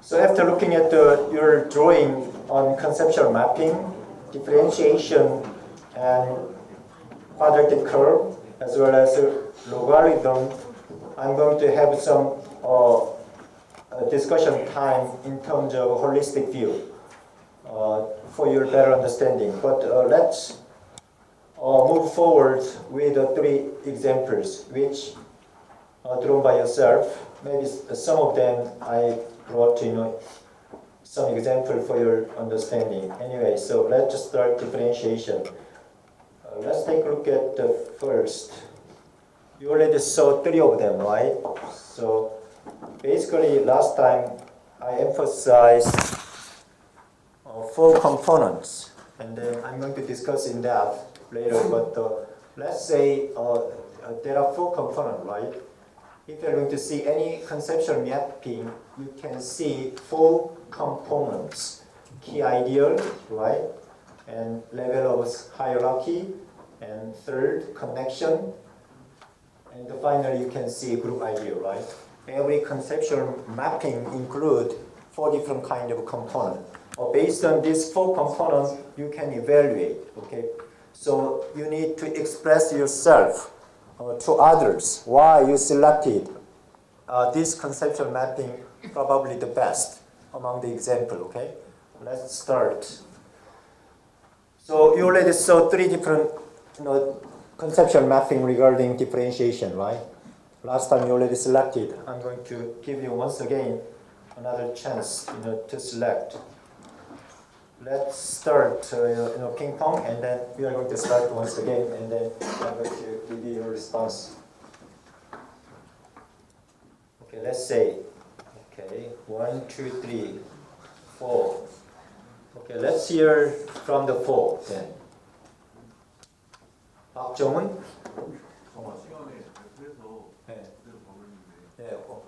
So after looking at your drawing on conceptual mapping, differentiation, and quadratic curve, as well as logarithm, I'm going to have some discussion time in terms of holistic view for your better understanding. But let's move forward with three examples, which are drawn by yourself. Maybe some of them I brought some example for your understanding. Anyway, so let's just start differentiation. Let's take a look at the first. You already saw three of them, right? So basically, last time I emphasized four components, and then I'm going to discuss in depth later. But let's say there are four components, right? If you're going to see any conceptual mapping, you can see four components: key ideal, right? And level of hierarchy, and third, connection, and finally you can see group ideal, right? Every conceptual mapping includes four different kind of components. Based on these four components, you can evaluate, okay? So you need to express yourself to others why you selected this conceptual mapping probably the best among the example, okay? Let's start. So you already saw three different conceptual mapping regarding differentiation, right? Last time you already selected. I'm going to give you once again another chance to select. Let's start ping pong, and then we are going to start once again, and then I'm going to give you your response. Okay, let's say, okay, 1, 2, 3, 4. Okay, let's hear from the 4 then. 박정은?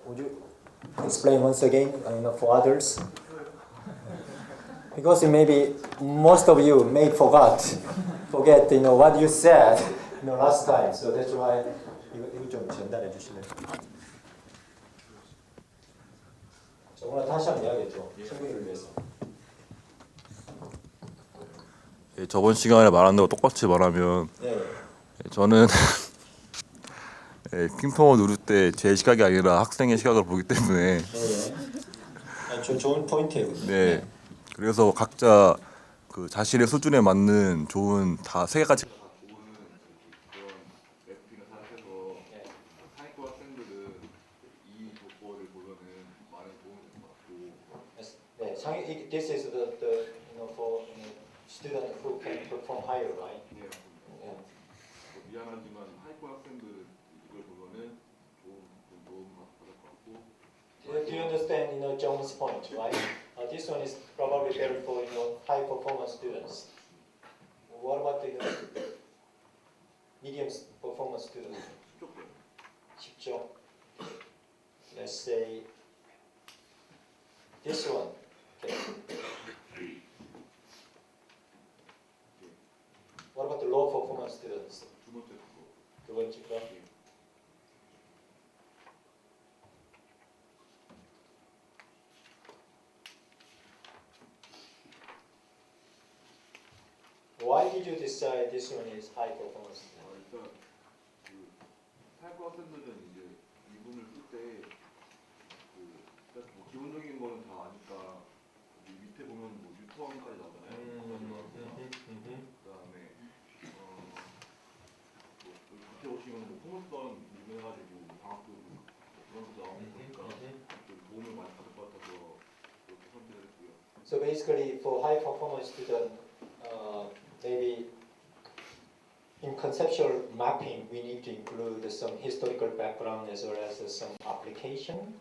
Would you explain once again for others? Because maybe most of you may forget what you said last time. So that's why 이거 좀 전달해 주실래요? 오늘 다시 한번 이야기했죠. 친구들을 위해서. 예, 저번 시간에 말한 대로 똑같이 말하면 저는 핑퐁을 누를 때 제 시각이 아니라 학생의 시각을 보기 때문에 좋은 포인트예요. 네. 그래서 각자 그 자신의 수준에 맞는 좋은 다 세 가지 This is the for student who can perform higher, right? 미안하지만 하이코 학생들 이걸 보면은 좋은 받을 것 같고. Do you understand John's point, right? This one is probably better for high performance students. What about the medium performance students? 쉽죠. Let's say this one. Okay. What about the low performance students? 두 번째 거. Why did you decide this one is high performance? 일단 그 하이코 학생들은 이제 이분을 쓸 때 기본적인 거는 다 아니까 밑에 보면 뭐 유토함까지 나오잖아요. 그다음에 밑에 오시면 뭐 포물선 유명해가지고 방학도 그런 것도 나오고 그러니까 도움을 많이 받을 것 같아서 그렇게 선택을 했고요. So basically, for high performance student, maybe in conceptual mapping, we need to include some historical background as well as some application.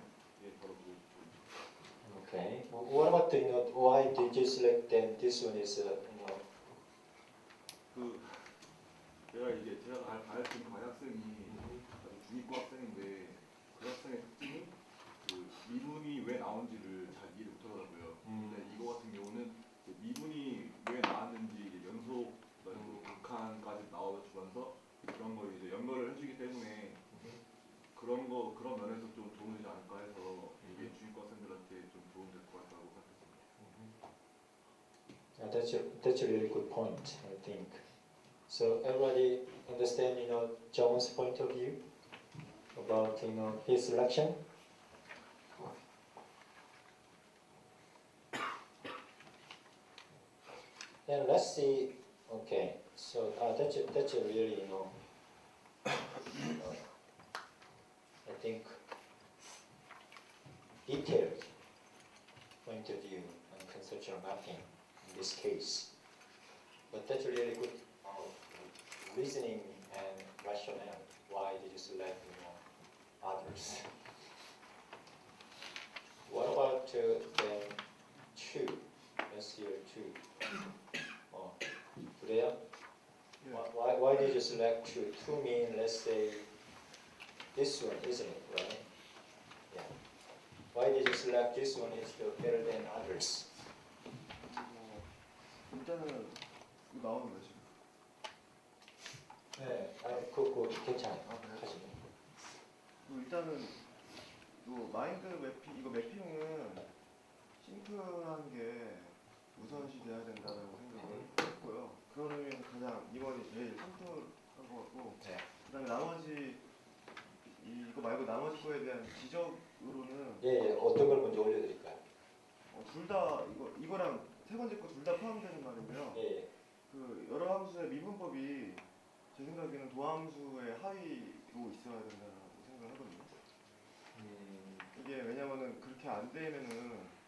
Okay. What about why did you select then this one is 그 제가 가르친 과학생이 중위과 학생인데 그 학생의 특징이 그 미분이 왜 나온지를 잘 이해를 못하더라고요. 근데 이거 같은 경우는 그 미분이 왜 나왔는지 연속 극한까지 나와주면서 그런 걸 이제 연결을 해주기 때문에 그런 면에서 좀 도움이 되지 않을까 해서 이게 중위과 학생들한테 좀 도움이 될 것 that's a really good point, I think. So everybody understand, John's point of view about, his selection? Then let's see. Okay, so that's a really, I think, detailed point of view on conceptual mapping in this case. But that's a really good reasoning and rationale. Why did you select, others? What about then 2? Let's hear 2. Oh, 그래요? Yeah. Why did you select 2? 2 mean, let's say, this one, isn't it, right? Yeah. Why did you select this one is better than others? 일단은 이거 나오는 거예요 지금. 네, 그거 괜찮아요. 아, 그래요? 하시면. 일단은 마인드 매핑 이거 매핑은 심플한 게 우선시 돼야 된다는 생각을 했고요. 그런 의미에서 가장 이번이 제일 심플한 것 같고, 네. 그다음에 나머지 이거 말고 나머지 거에 대한 지적으로는 예, 어떤 걸 먼저 올려드릴까요? 둘 다 이거랑 세 번째 거 둘 다 포함되는 말인데요. 예. 그 여러 함수의 미분법이 제 생각에는 도함수의 하위로 있어야 된다고 생각을 하거든요. 이게 왜냐면은 그렇게 안 되면은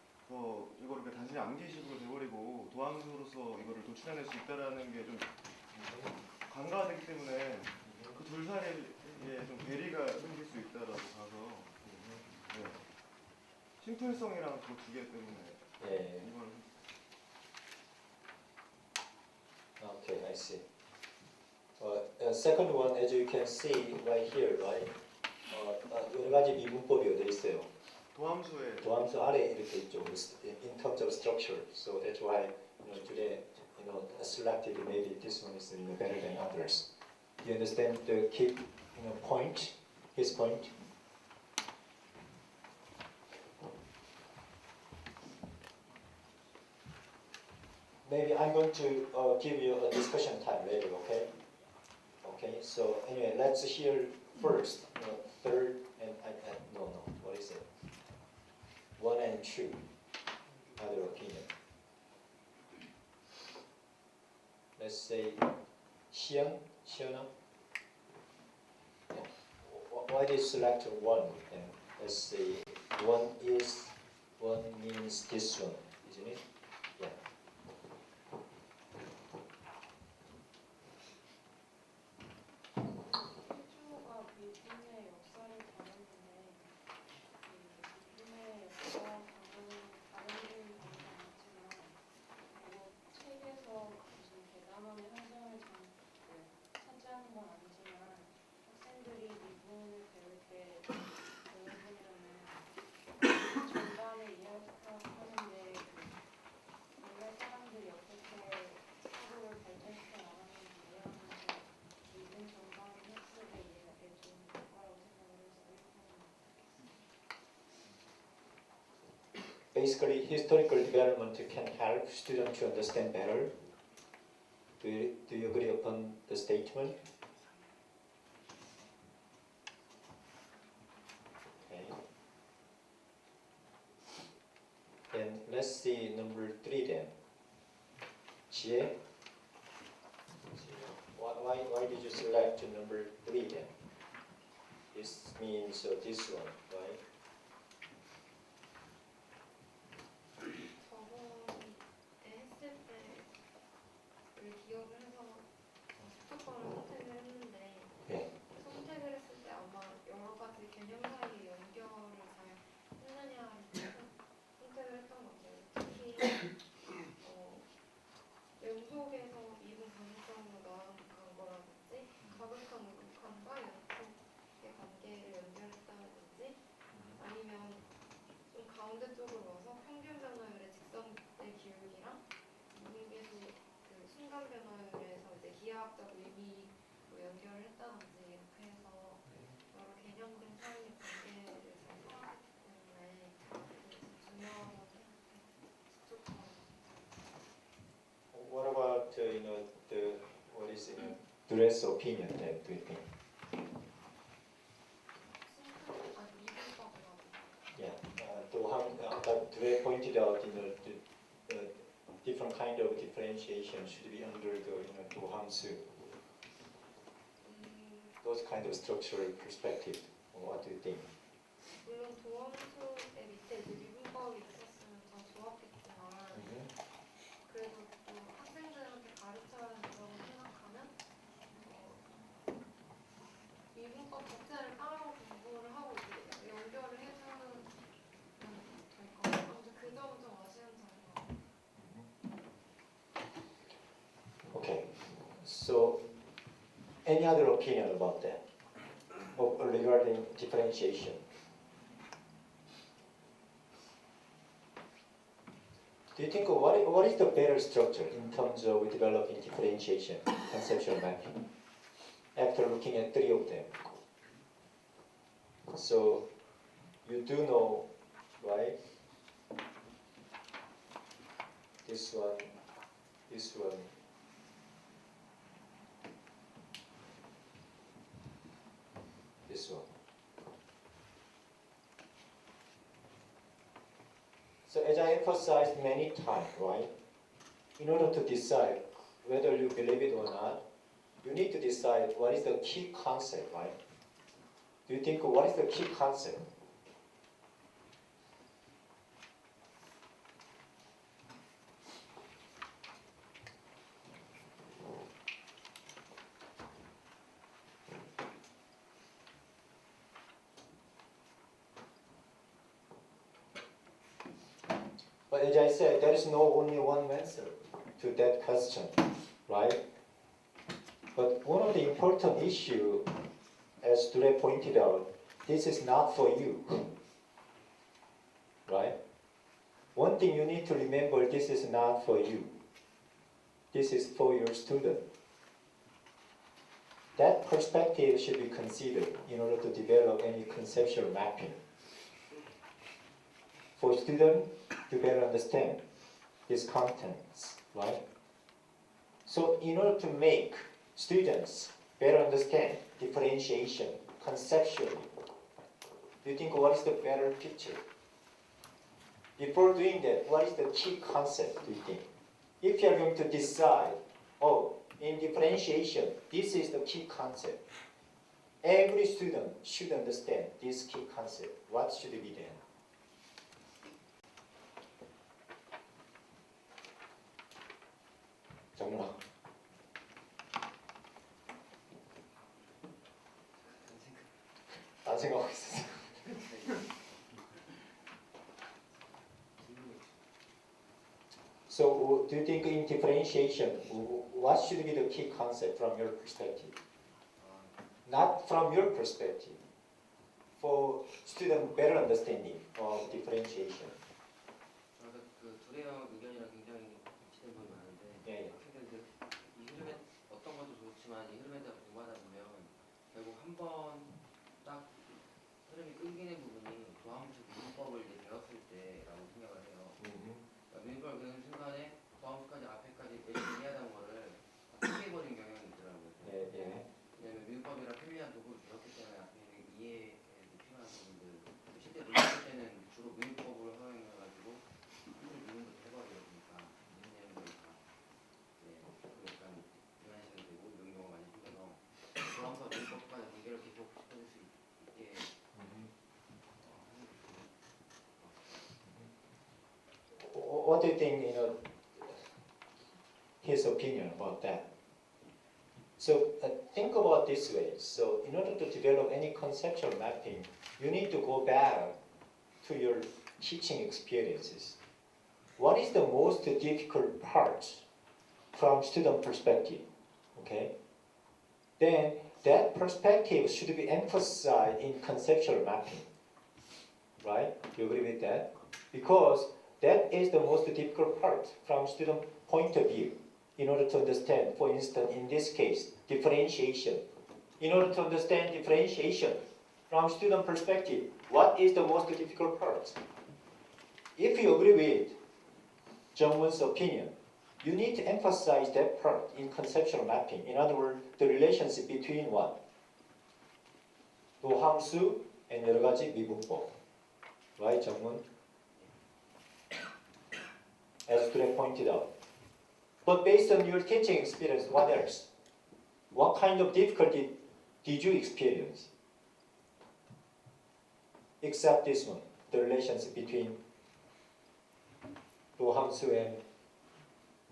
이거를 단순히 암기식으로 돼버리고 도함수로서 이거를 도출해낼 수 있다라는 게 좀 간과되기 때문에 그 둘 사이에 좀 괴리가 생길 수 있다라고 봐서 네. 심플성이랑 그 두 개 때문에 예. 이걸 Okay, I see. Second one, as you can see right here, right? 여러 가지 미분법이 어디 있어요? 도함수의 도함수 아래 이렇게 있죠. In terms of structure, so that's why today selected maybe this one is better than others. You understand the key point? His point. Maybe I'm going to give you a discussion time later. Okay. Okay. So anyway, let's hear first. Third and no. What is it? 1 and 2. Other opinion. Let's say Xiana. Why did you select 1? And let's say 1 means this one, isn't it? Yeah. 태초가 미분의 역사를 다루는데 미분의 역사 다루는 경우가 많지만 뭐 책에서 무슨 대단원의 현상을 차지하는 건 아니지만 학생들이 미분을 배울 때 대부분이라면 전반을 이해하는데 원래 사람들이 어떻게 사고를 발전시켜 나가는지 이해하면서 미분 전반의 학습에 이해하게 좀 될 거라고 생각을 해서 Basically, historical development can help students to understand better. Do you agree upon the statement? Okay. Then let's see number 3 then. 지혜? Why did you select number 3 then? This means this one, right? 저번에 했을 때를 기억을 해서 수도권을 선택을 했는데 네. 선택을 했을 때 아마 여러 가지 개념 사이에 연결을 잘 했느냐를 선택을 했던 것 같아요. 특히 외부 속에서 미분 가능성으로 나아간 거라든지 가극한 극한과 연속의 관계를 연결했다든지 아니면 좀 가운데 쪽으로 와서 평균 변화율의 직선의 기울기랑 무게수 그 순간 변화율에서 이제 기하학적 의미로 연결을 했다든지 이렇게 해서 여러 개념들 사이의 관계를 잘 파악했기 때문에 중요하다고 생각해요. what about the what is Duress opinion? Then do you think? Yeah. But Dure pointed out the different kind of differentiation should be under the 도함수. Those kind of structural perspective. What do you think? 물론 도함수의 밑에 이제 미분법이 있었으면 더 좋았겠지만 그래도 또 학생들한테 가르쳐야 된다고 생각하면 미분법 자체를 따로 공부를 하고 이제 연결을 해주면 될 것 같아요. 아무튼 그 점은 좀 아쉬운 점인 것 같아요. Okay. So, any other opinion about that? Regarding differentiation? Do you think what is the better structure in terms of developing differentiation, conceptual mapping? After looking at three of them. So, you do know, right? This one, this one. This one. So as I emphasized many times, right? In order to decide whether you believe it or not, you need to decide what is the key concept, right? Do you think what is the key concept? But as I said, there is no only one answer to that question, right? But one of the important issues, as Dure pointed out, this is not for you, right? One thing you need to remember, this is not for you. This is for your student. That perspective should be considered in order to develop any conceptual mapping. For students to better understand these contents, right? So in order to make students better understand differentiation conceptually, do you think what is the better picture? Before doing that, what is the key concept, do you think? If you are going to decide, oh, in differentiation, this is the key concept. Every student should understand this key concept. What should it be then? 정문아. 안 생각하고 있었어. So, do you think in differentiation, what should be the key concept from your perspective? Not from your perspective, for student better understanding of differentiation. 그래서 그 둘의 의견이랑 굉장히 일치된 부분이 많은데 예. 학생들 이 흐름에 어떤 것도 좋지만 이 흐름에 대해 공부하다 보면 결국 한 번 딱 흐름이 끊기는 부분이 도함수 미분법을 이제 배웠을 때라고 생각을 해요. 그러니까 미분법을 배우는 순간에 도함수까지 앞에까지 얘기하던 거를 포기해버린 경향이 있더라고요. 예. 왜냐면 미분법이랑 편리한 도구를 배웠기 때문에 앞에 있는 이해에 필요한 부분들 실제 논술 때는 주로 미분법을 활용해가지고 한글 미분도 해버리니까 무슨 내용들이 다 약간 유한시가 되고 이런 경우가 많이 생겨서 도함수와 미분법과의 관계를 계속 짚어줄 수 있게 하는 게 What do you think, his opinion about that? So think about this way. So in order to develop any conceptual mapping, you need to go back to your teaching experiences. What is the most difficult part from student perspective? Okay? Then that perspective should be emphasized in conceptual mapping. Right? You agree with that? Because that is the most difficult part from student point of view. In order to understand, for instance, in this case, differentiation. In order to understand differentiation from student perspective, what is the most difficult part? If you agree with Jungwon's opinion, you need to emphasize that part in conceptual mapping. In other words, the relationship between what? 도함수 and 여러 가지 미분법. Right, 정문? As Greg pointed out. But based on your teaching experience, what else? What kind of difficulty did you experience? Except this one, the relationship between 도함수 and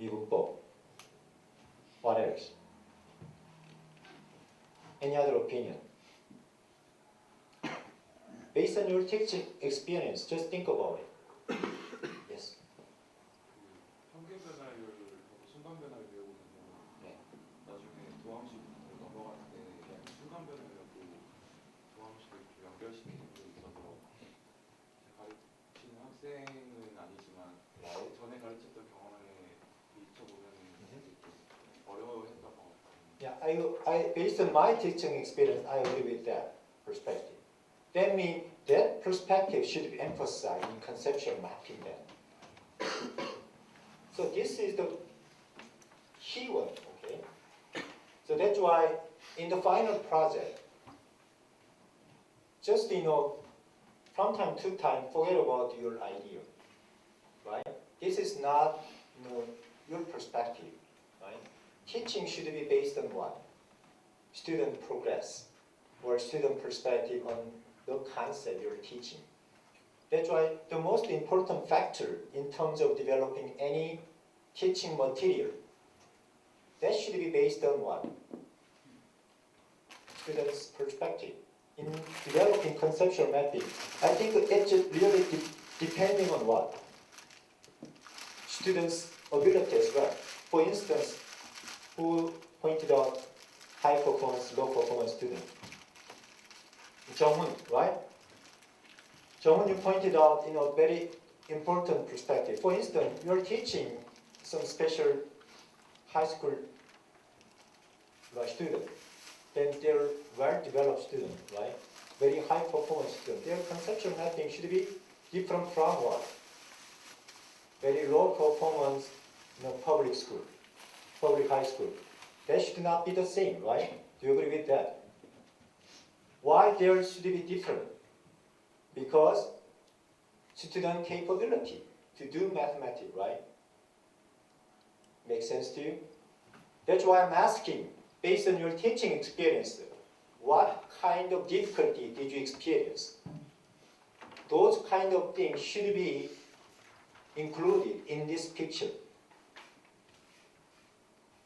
미분법. What else? Any other opinion? Based on your teaching experience, just think about it. Yes. 평균 변화율, 순간 변화를 배우면요. 네. 나중에 도함수로 넘어갈 때 그냥 순간 변화율하고 도함수를 이렇게 연결시키는 게 있어서 가르치는 학생은 아니지만 전에 가르쳤던 경험에 비춰보면 좀 어려워했던 것 같아요. Yeah, based on my teaching experience, I agree with that perspective. That means that perspective should be emphasized in conceptual mapping then. So this is the key one, okay? So that's why in the final project, just, from time to time, forget about your idea, right? This is not, your perspective, right? Teaching should be based on what? Student progress or student perspective on the concept you're teaching. That's why the most important factor in terms of developing any teaching material, that should be based on what? Students' perspective. In developing conceptual mapping, I think it's really depending on what? Students' ability as well. For instance, who pointed out high performance, low performance student? 정훈, right? 정훈, you pointed out, very important perspective. For instance, you're teaching some special high school student, then they're well-developed student, right? Very high performance student. Their conceptual mapping should be different from what? Very low performance, public school, public high school. That should not be the same, right? Do you agree with that? Why there should be different? Because student capability to do mathematics, right? Make sense to you? That's why I'm asking, based on your teaching experience, what kind of difficulty did you experience? Those kind of things should be included in this picture,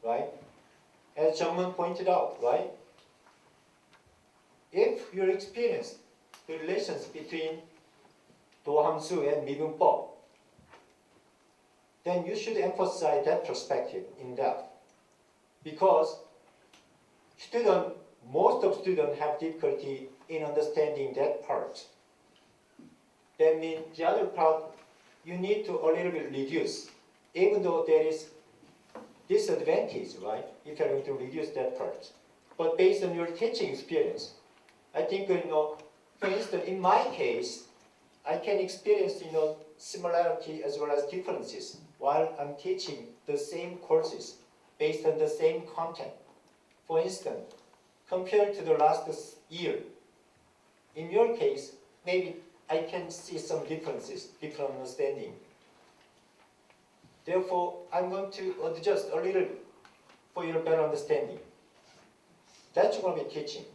right? As Jungman pointed out, right? If you experience the relations between 도함수 and 미분법, then you should emphasize that perspective in depth. Because most of students have difficulty in understanding that part. That means the other part, you need to a little bit reduce, even though there is disadvantage, right, if you're going to reduce that part. But based on your teaching experience, I think, for instance, in my case, I can experience, similarity as well as differences while I'm teaching the same courses based on the same content. For instance, compared to the last year, in your case, maybe I can see some differences, different understanding. Therefore, I'm going to adjust a little bit for your better understanding. That's going to be teaching.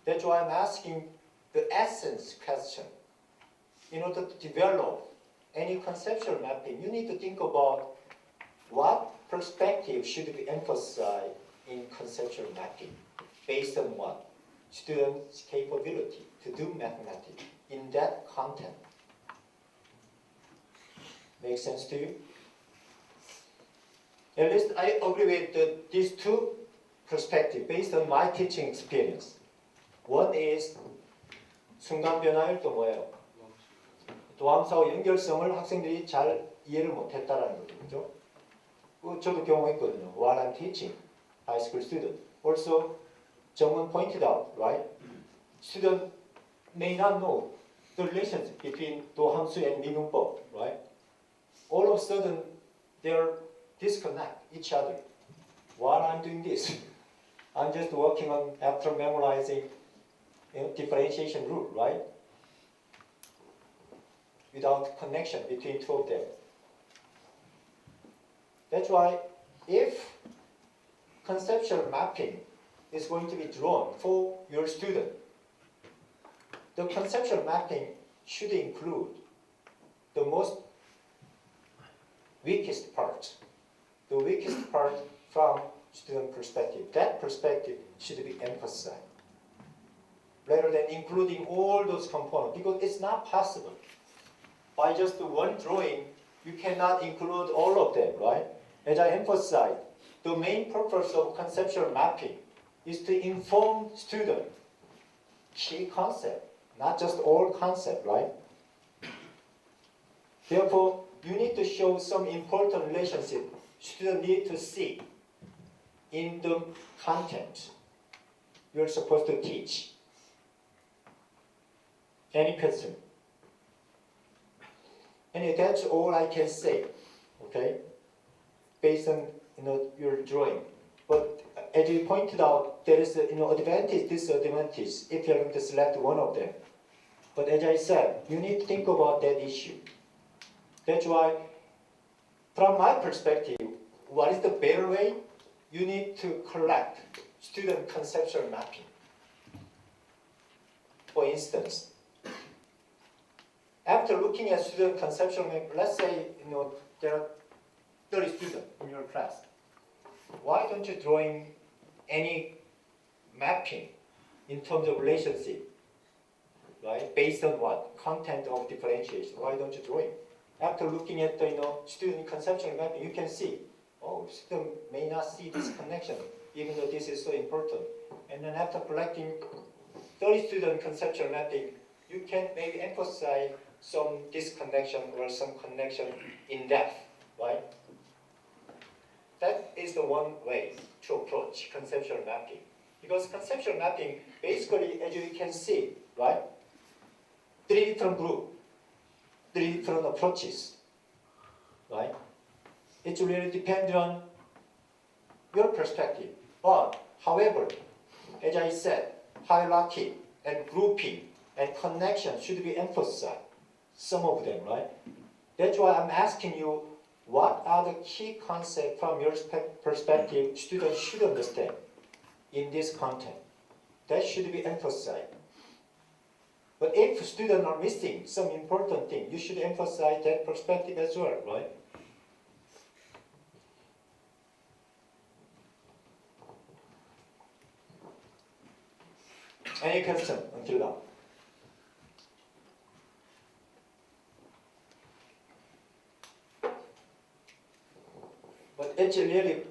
That's why I'm asking the essence question. In order to develop any conceptual mapping, you need to think about what perspective should be emphasized in conceptual mapping based on what? Students' capability to do mathematics in that content. Make sense to you? At least I agree with these two perspectives based on my teaching experience. One is 순간 변화율 또 뭐예요? 도함수와 연결성을 학생들이 잘 이해를 못했다라는 거죠, 그죠? 저도 경험했거든요. While I'm teaching high school student, also Jungwon pointed out, right? Student may not know the relationship between 도함수 and 미분법, right? All of a sudden, they're disconnect each other while I'm doing this. I'm just working on after memorizing differentiation rule, right? Without connection between two of them. That's why if conceptual mapping is going to be drawn for your student, the conceptual mapping should include the most weakest part. The weakest part from student perspective. That perspective should be emphasized rather than including all those components, because it's not possible. By just one drawing, you cannot include all of them, right? As I emphasized, the main purpose of conceptual mapping is to inform student key concept, not just all concept, right? Therefore, you need to show some important relationship students need to see in the content you're supposed to teach. Any question? And that's all I can say, okay? Based on your drawing. But as you pointed out, there is advantage, disadvantage if you're going to select one of them. But as I said, you need to think about that issue. That's why, from my perspective, what is the better way? You need to collect student conceptual mapping. For instance, after looking at student conceptual mapping, let's say there are 30 students in your class. Why don't you drawing any mapping in terms of relationship, right? Based on what? Content of differentiation. Why don't you drawing? After looking at the student conceptual mapping, you can see, oh, student may not see this connection, even though this is so important. And then after collecting 30 student conceptual mapping, you can maybe emphasize some disconnection or some connection in depth, right? That is the one way to approach conceptual mapping. Because conceptual mapping, basically, as you can see, right? 3 different groups, 3 different approaches, right? It really depends on your perspective. But, however, as I said, hierarchy and grouping and connection should be emphasized. Some of them, right? That's why I'm asking you, what are the key concepts from your perspective students should understand in this content? That should be emphasized. But if students are missing some important thing, you should emphasize that perspective as well, right? Any question until now? But it's a really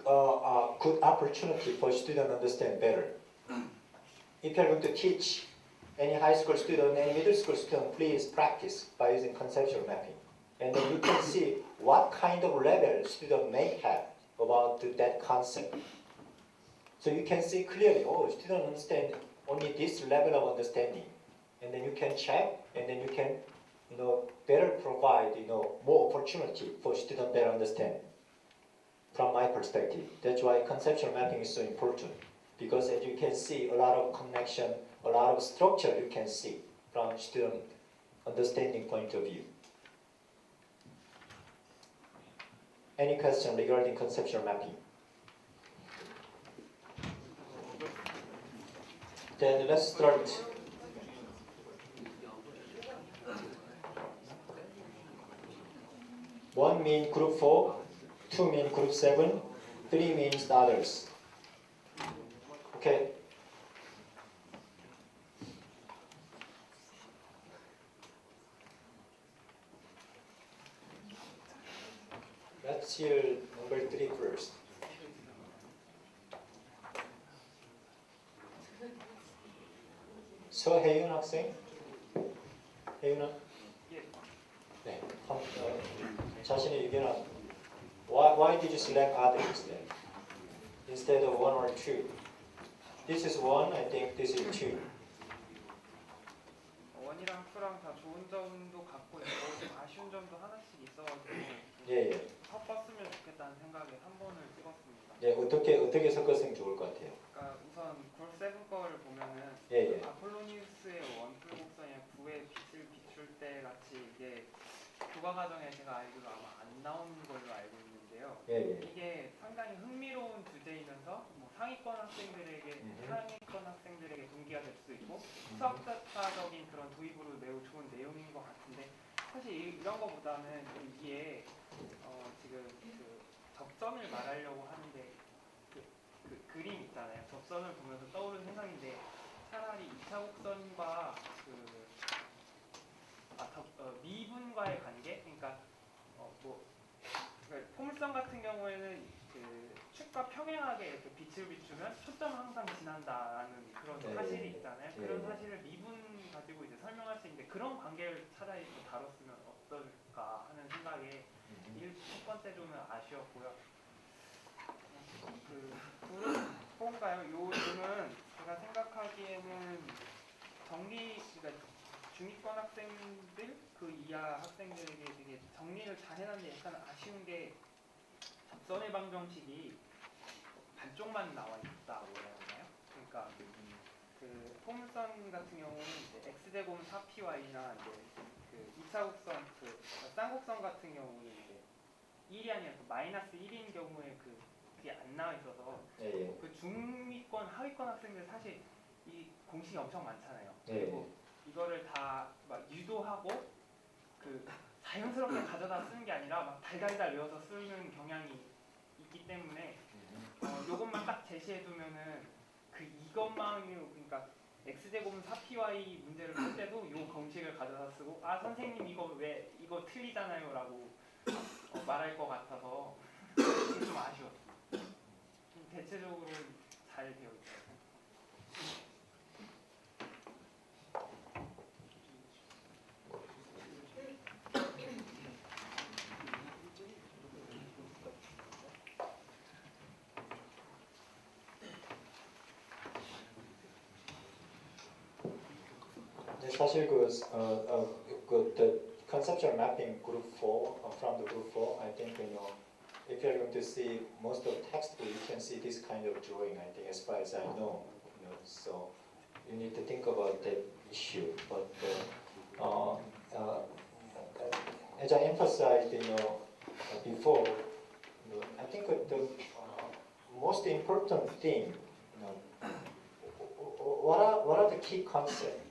good opportunity for students to understand better. If you're going to teach any high school student, any middle school student, please practice by using conceptual mapping. And then you can see what kind of level student may have about that concept. So you can see clearly, oh, students understand only this level of understanding. And then you can check, and then you can better provide more opportunity for student better understand. From my perspective, that's why conceptual mapping is so important. Because as you can see, a lot of connection, a lot of structure you can see from student understanding point of view. Any question regarding conceptual mapping? Then let's start. One means group 4, 2 means group 7, 3 means the others. Okay. Let's hear number 3 first. 서혜윤 학생? 혜윤아? 네. 자신의 의견은 why did you select others then? Instead of 1 or 2? This is 1, I think this is 2. 1이랑 2랑 다 좋은 점도 갖고 있고 좀 아쉬운 점도 하나씩 있어가지고 예, 예. 섞었으면 좋겠다는 생각에 3번을 찍었습니다. 예, 어떻게 섞었으면 좋을 것 같아요. 그러니까 우선 골7 거를 보면은 예, 예. 아폴로니우스의 원뿔 곡선의 9의 빛을 비출 때 같이 이게 교과 과정에 제가 알기로 아마 안 나온 걸로 알고 있는데요. 예, 예. 이게 상당히 흥미로운 주제이면서 뭐 상위권 학생들에게 동기가 될 수도 있고 수학자적인 그런 도입으로 매우 좋은 내용인 것 같은데 사실 이런 거보다는 여기에 지금 그 접선을 말하려고 하는데 그 그림 있잖아요. 접선을 보면서 떠오른 생각인데 차라리 2차 곡선과 미분과의 관계, 그러니까 그러니까 포물선 같은 경우에는 그 축과 평행하게 이렇게 빛을 비추면 초점은 항상 지난다라는 그런 네. 사실이 있잖아요. 네. 그런 사실을 미분 가지고 이제 설명할 수 있는데 그런 관계를 차라리 좀 다뤘으면 어떨까 하는 생각에 첫 번째 점은 아쉬웠고요. 뭔가요? 요 점은 제가 생각하기에는 그러니까 중위권 학생들 그 이하 학생들에게 되게 정리를 잘 해놨는데 약간 아쉬운 게 접선의 방정식이 반쪽만 나와 있다고 해야 하나요? 그러니까 그 포물선 같은 경우는 이제 x제곱 4py나 이제 그 2차 곡선 그 쌍곡선 같은 경우는 이제 1이 아니라 마이너스 1인 경우에 그게 안 나와 있어서 예, 예. 그 중위권 하위권 학생들 사실 이 공식이 엄청 많잖아요. 예, 그리고 이거를 다 막 유도하고 그 자연스럽게 가져다 쓰는 게 아니라 막 달달달 외워서 쓰는 경향이 있기 때문에 요것만 딱 제시해두면은 그 이것만 그러니까 x제곱은 4py 문제를 풀 때도 요 공식을 가져다 쓰고 아 선생님 이거 틀리잖아요라고 말할 것 같아서 좀 아쉬웠어요. 좀 대체적으로 잘 되어 있어요. 사실 the conceptual mapping group 4 from the group 4, I think if you're going to see most of the textbook, you can see this kind of drawing. I think as far as I know, so you need to think about that issue. But as I emphasized, before, I think the most important thing, what are the key concepts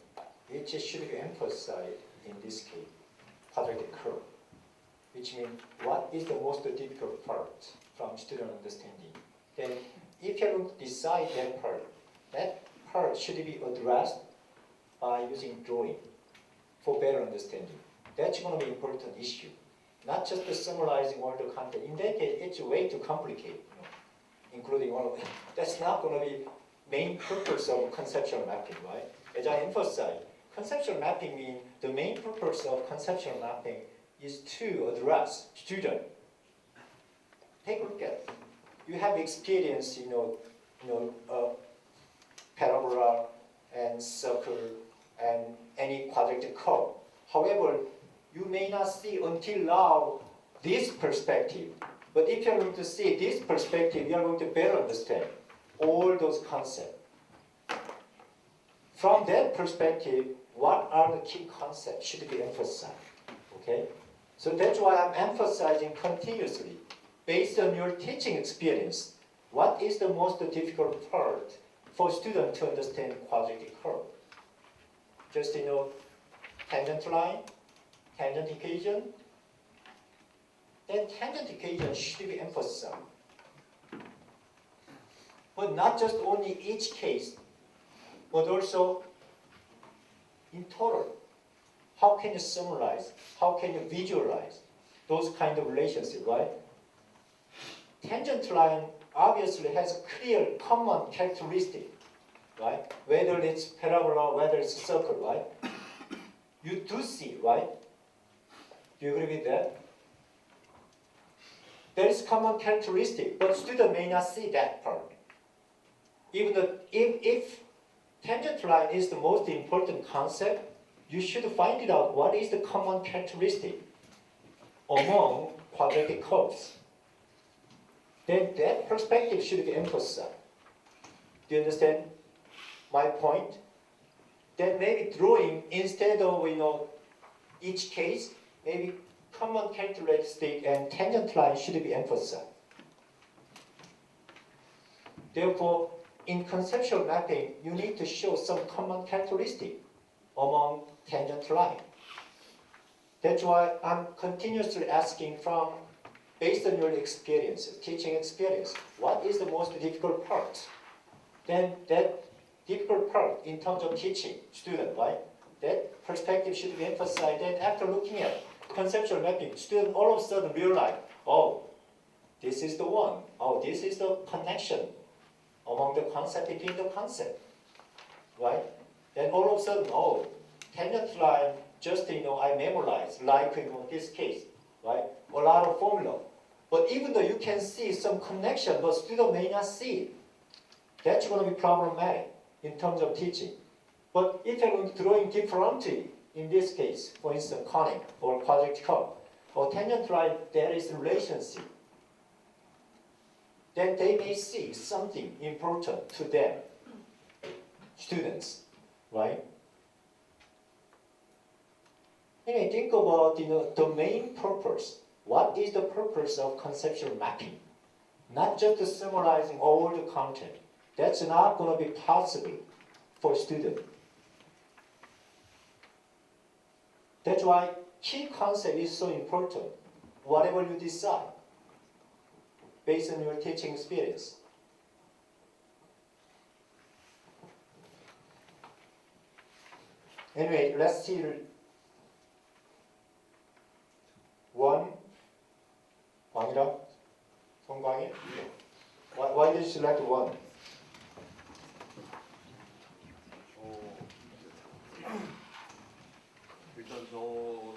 which should be emphasized in this case, quadratic curve, which means what is the most difficult part from student understanding. Then if you're going to decide that part should be addressed by using drawing for better understanding. That's going to be an important issue. Not just summarizing all the content. In that case, it's way too complicated, including all of it. That's not going to be main purpose of conceptual mapping, right? As I emphasized, conceptual mapping means the main purpose of conceptual mapping is to address student. Take a look at it. You have experience, parabola and circle and any quadratic curve. However, you may not see until now this perspective. But if you're going to see this perspective, you're going to better understand all those concepts. From that perspective, what are the key concepts should be emphasized? Okay? So that's why I'm emphasizing continuously, based on your teaching experience, what is the most difficult part for students to understand quadratic curve? Just, tangent line, tangent equation, then tangent equation should be emphasized. But not just only each case, but also in total. How can you summarize? How can you visualize those kind of relationships, right? Tangent line obviously has a clear common characteristic, right? Whether it's parabola, whether it's circle, right? You do see, right? Do you agree with that? There is common characteristic, but student may not see that part. Even though if tangent line is the most important concept, you should find it out what is the common characteristic among quadratic curves, then that perspective should be emphasized. Do you understand my point? Then maybe drawing instead of each case, maybe common characteristic and tangent line should be emphasized. Therefore, in conceptual mapping, you need to show some common characteristic among tangent line. That's why I'm continuously asking based on your experiences, teaching experience, what is the most difficult part? Then that difficult part in terms of teaching student, right? That perspective should be emphasized. And after looking at conceptual mapping, student all of a sudden realize, oh, this is the one. Oh, this is the connection among the concept between the concept, right? Then all of a sudden, oh, tangent line, just I memorize, like in this case, right? A lot of formula. But even though you can see some connection, but student may not see it. That's going to be problematic in terms of teaching. But if you're going to drawing differently, in this case, for instance, conic or quadratic curve, or tangent line, there is a relationship. Then they may see something important to them, students, right? Anyway, think about the main purpose. What is the purpose of conceptual mapping? Not just summarizing all the content. That's not going to be possible for students. That's why key concept is so important, whatever you decide, based on your teaching experience. Anyway, let's see one. 왕이라? 성광이? Why did you select one? 일단 저는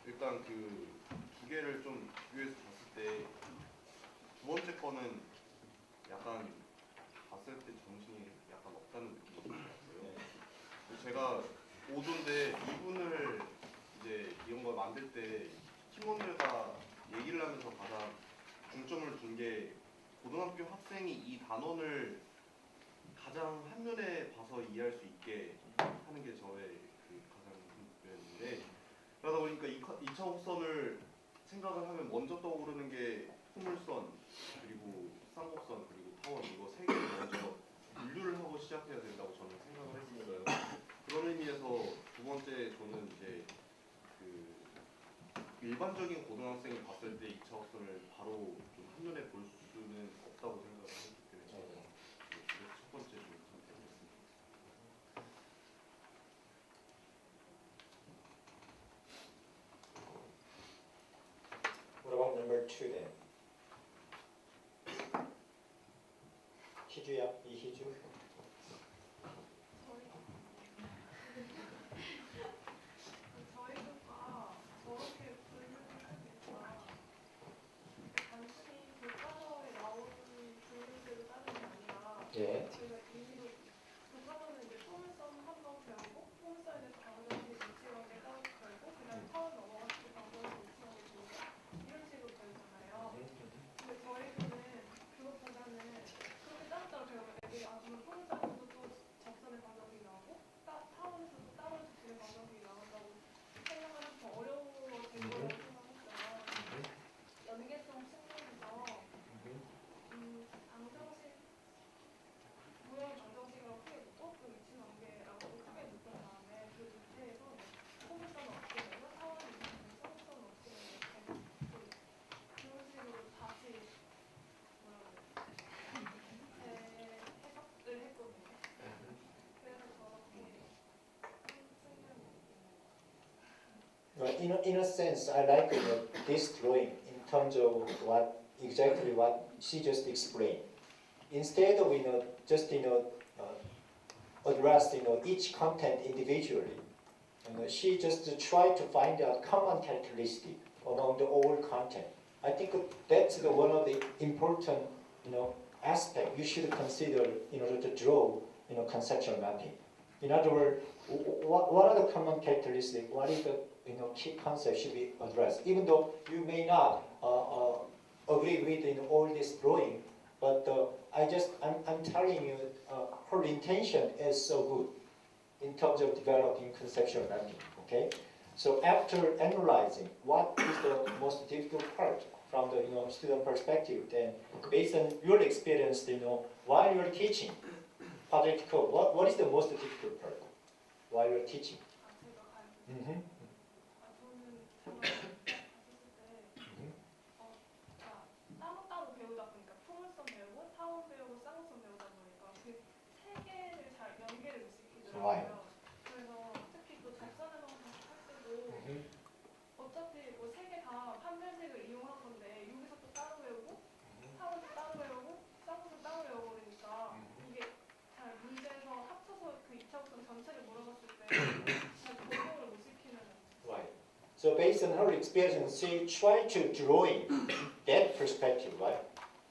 일단 그 두 개를 좀 비교해서 봤을 때 두 번째 거는 약간 봤을 때 정신이 약간 없다는 느낌이 들었어요. 제가 5도인데 2분을 이제 이런 걸 만들 때 팀원들과 얘기를 하면서 가장 중점을 둔 게 고등학교 학생이 이 단원을 가장 한눈에 봐서 이해할 수 있게 하는 게 저의 그 가장 목표였는데, 그러다 보니까 2차 곡선을 생각을 하면 먼저 떠오르는 게 포물선, 그리고 쌍곡선, 그리고 타원, 이거 세 개를 먼저 분류를 하고 시작해야 된다고 저는 생각을 했었어요. 그런 의미에서 두 번째 저는 이제 그 일반적인 고등학생이 봤을 때 2차 곡선을 바로 좀 한눈에 볼 수는 없다고 생각을 했기 때문에 첫 번째 좀 선택했습니다. What about number 2 then? 희주야, 이희주. 저희가 저렇게 분류를 하니까 단순히 교과서에 나오는 분류대로 따르는 게 아니라 예. 저희가 임의로 교과서는 이제 포물선 한번 배우고 포물선에 대해서 방정식 일치관계 따로 배우고 그다음에 타원 넘어갔을 때 방정식 일치관계 배우고 이런 식으로 배우잖아요. 근데 저희는 그것보다는 그렇게 따로따로 배우면 애들이 그러면 포물선에서도 또 접선의 방정식이 나오고 타원에서도 따로 접선의 방정식이 나온다고 생각하면 더 어려워질 거라고 생각했어요. 연계성 측면에서 방정식 무형 방정식이라고 크게 묶고 그 위치 관계라고 크게 묶은 다음에 그 밑에에서 포물선은 어떻게 되고 타원은 어떻게 되고 쌍곡선은 어떻게 되고 이렇게 그런 식으로 다시 재해석을 했거든요. 그래서 저렇게 측면이 In a sense, I like this drawing in terms of exactly what she just explained. Instead of just address each content individually, she just tried to find a common characteristic among the whole content. I think that's one of the important aspect you should consider in order to draw conceptual mapping. In other words, what are the common characteristics? What is the key concept should be addressed? Even though you may not agree with all this drawing, but I'm telling you, her intention is so good in terms of developing conceptual mapping. Okay, so after analyzing what is the most difficult part from the student perspective, then based on your experience, while you're teaching quadratic code, what is the most difficult part while you're teaching? 저는 저는 따로따로 배우다 보니까 포물선 배우고 타원 배우고 쌍무선 배우다 보니까 그 세 개를 잘 연계를 못 시키더라고요. 그래서 특히 또 접선에서 할 때도 어차피 뭐 세 개 다 판별식을 이용한 건데 여기서 또 따로 배우고 타원도 따로 배우고 쌍무선 따로 배우고 그러니까 이게 잘 문제에서 합쳐서 그 2차부터 전체를 물어봤을 때 잘 적용을 못 시키는. Right. So based on her experience, she tried to drawing that perspective, right?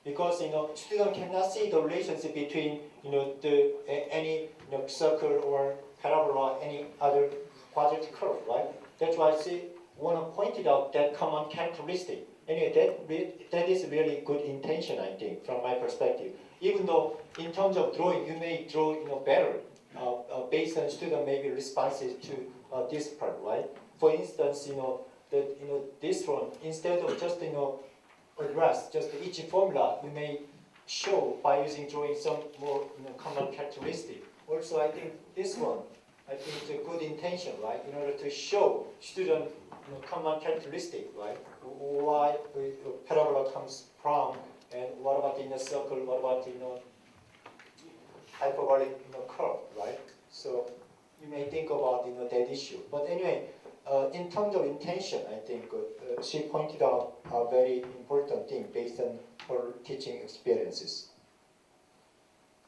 Because student cannot see the relationship between any circle or parabola, any other quadratic curve, right? That's why she want to point it out that common characteristic. Anyway, that is really good intention, I think, from my perspective. Even though in terms of drawing, you may draw better based on student maybe responses to this part, right? For instance, this one, instead of just address just each formula, you may show by using drawing some more common characteristic. Also, I think this one, I think it's a good intention, right? In order to show student common characteristic, right? Why parabola comes from, and what about in a circle? What about hyperbolic curve, right? So you may think about that issue. But anyway, in terms of intention, I think she pointed out a very important thing based on her teaching experiences.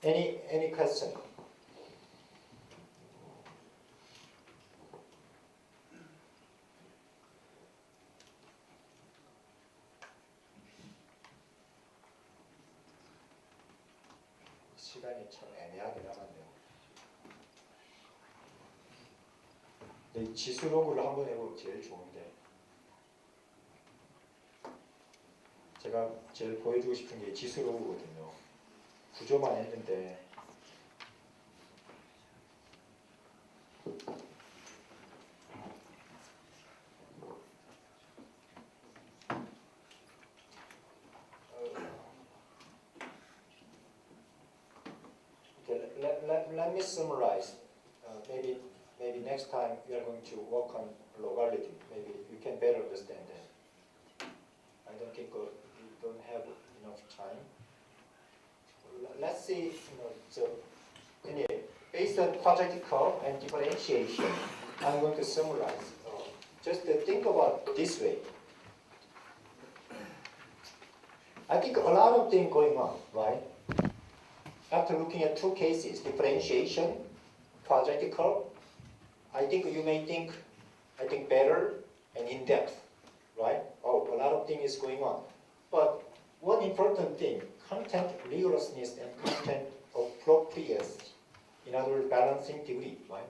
Any question? 시간이 참 애매하게 남았네요. 근데 지수 로그를 한번 해보면 제일 좋은데 제가 제일 보여주고 싶은 게 지수 로그거든요. 구조만 했는데 let me summarize. Maybe next time we are going to work on logarithm. Maybe you can better understand that. I don't think we don't have enough time. Let's see. So anyway, based on quadratic curve and differentiation, I'm going to summarize. Just think about this way. I think a lot of things going on, right? After looking at two cases, differentiation, quadratic curve, I think you may think, better and in depth, right? Oh, a lot of things is going on. But one important thing, content rigorousness and content appropriacy. In other words, balancing degree, right?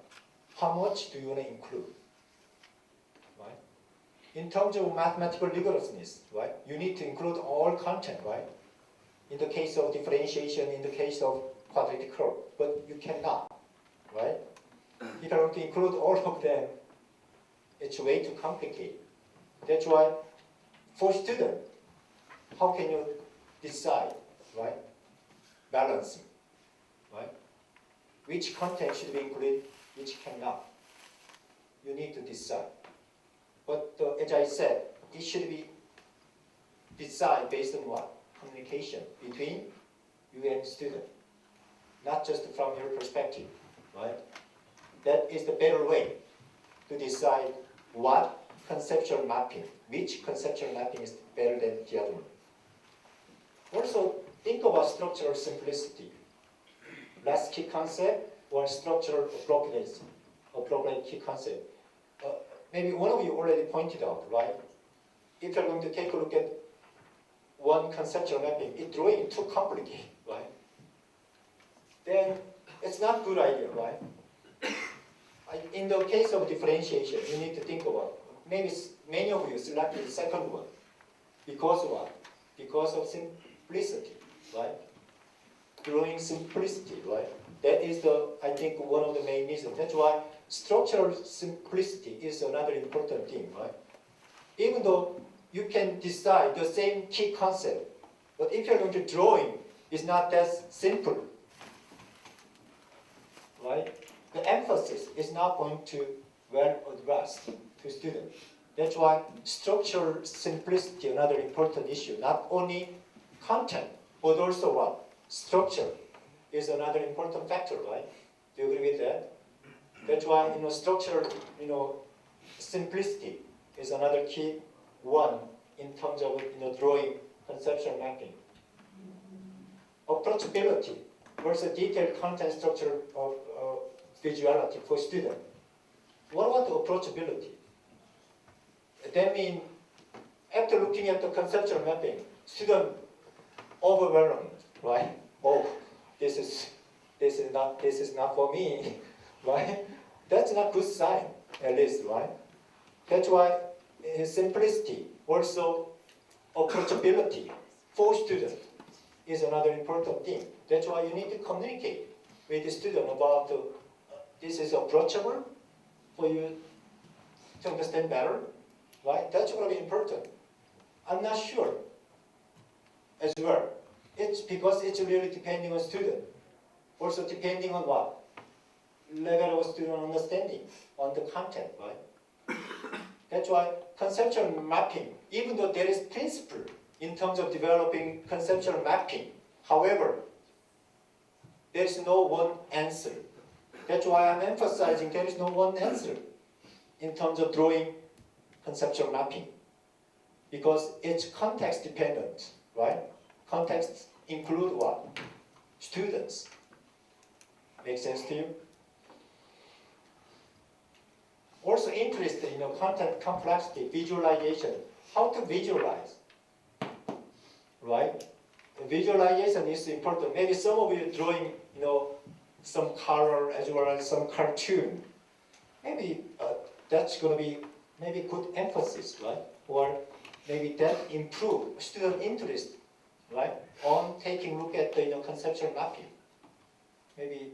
How much do you want to include, right? In terms of mathematical rigorousness, right? You need to include all content, right? In the case of differentiation, in the case of quadratic curve, but you cannot, right? If you want to include all of them, it's way too complicated. That's why, for student, how can you decide, right? Balancing, right? Which content should be included, which cannot. You need to decide. But as I said, it should be decided based on what? Communication between you and student, not just from your perspective, right? That is the better way to decide what conceptual mapping, which conceptual mapping is better than the other one. Also, think about structural simplicity. Less key concept or structural appropriateness, appropriate key concept. Maybe one of you already pointed out, right? If you're going to take a look at one conceptual mapping, it's drawing too complicated, right? Then it's not a good idea, right? in the case of differentiation, you need to think about, maybe many of you selected the second one. Because what? Because of simplicity, right? Drawing simplicity, right? That is I think, one of the main reasons. That's why structural simplicity is another important thing, right? Even though you can decide the same key concept, but if you're going to drawing, it's not that simple, right? The emphasis is not going to well addressed to students. That's why structural simplicity, another important issue. Not only content, but also what? Structure is another important factor, right? Do you agree with that? That's why, structural, simplicity is another key one in terms of, drawing conceptual mapping. Approachability versus detailed content structure of visuality for students. What about the approachability? That means, after looking at the conceptual mapping, student overwhelmed, right? Oh, this is not for me, right? That's not good sign, at least, right? That's why simplicity, also approachability for students is another important thing. That's why you need to communicate with the student about this is approachable for you to understand better, right? That's going to be important. I'm not sure as well. It's because it's really depending on student. Also depending on what? Level of student understanding on the content, right? That's why conceptual mapping, even though there is principle in terms of developing conceptual mapping, however, there's no one answer. That's why I'm emphasizing there is no one answer in terms of drawing conceptual mapping, because it's context dependent, right? Context include what? Students. Make sense to you? Also interested in content complexity, visualization, how to visualize, right? Visualization is important. Maybe some of you drawing, some color as well as some cartoon. Maybe that's going to be maybe good emphasis, right? Or maybe that improve student interest, right? On taking a look at the conceptual mapping. Maybe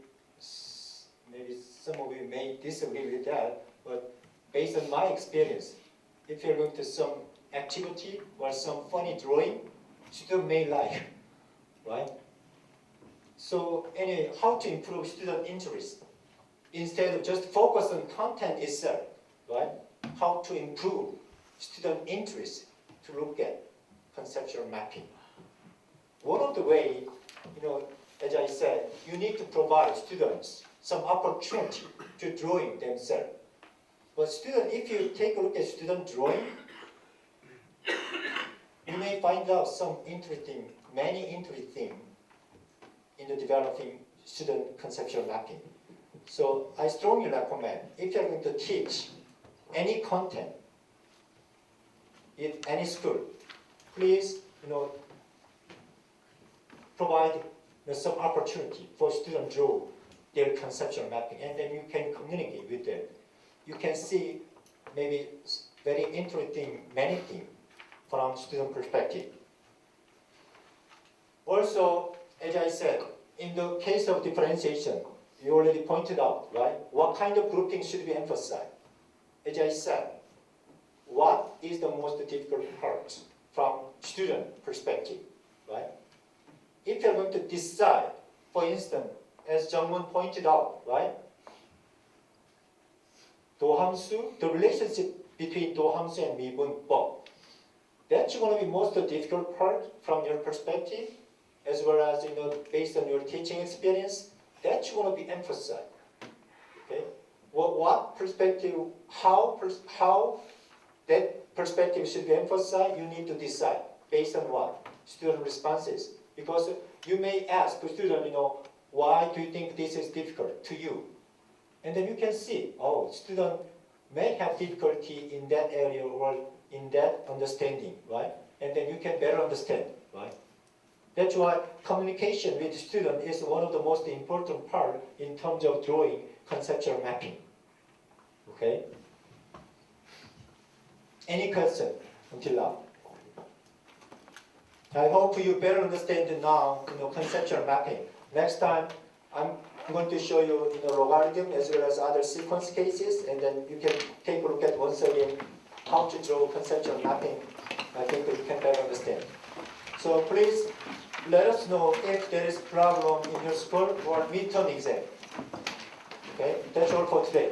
some of you may disagree with that, but based on my experience, if you're going to some activity or some funny drawing, student may like, right? So anyway, how to improve student interest instead of just focus on content itself, right? How to improve student interest to look at conceptual mapping. One of the way, as I said, you need to provide students some opportunity to drawing themselves. But student, if you take a look at student drawing, you may find out many interesting in the developing student conceptual mapping. So I strongly recommend, if you're going to teach any content in any school, please, provide some opportunity for students to draw their conceptual mapping, and then you can communicate with them. You can see maybe very interesting many things from student perspective. Also, as I said, in the case of differentiation, you already pointed out, right? What kind of grouping should be emphasized? As I said, what is the most difficult part from student perspective, right? If you're going to decide, for instance, as Jung-Moon pointed out, right? 도함수, the relationship between 도함수 and 미분법. That's going to be most difficult part from your perspective, as well as based on your teaching experience. That's going to be emphasized. Okay, what perspective, how that perspective should be emphasized? You need to decide based on what student responses. Because you may ask the student, why do you think this is difficult to you? And then you can see, oh, student may have difficulty in that area or in that understanding, right? And then you can better understand, right? That's why communication with the student is one of the most important part in terms of drawing conceptual mapping. Okay? Any question until now? I hope you better understand now, conceptual mapping. Next time, I'm going to show you, logarithm as well as other sequence cases, and then you can take a look at once again how to draw conceptual mapping. I think that you can better understand. So please let us know if there is problem in your school or midterm exam. Okay, that's all for today.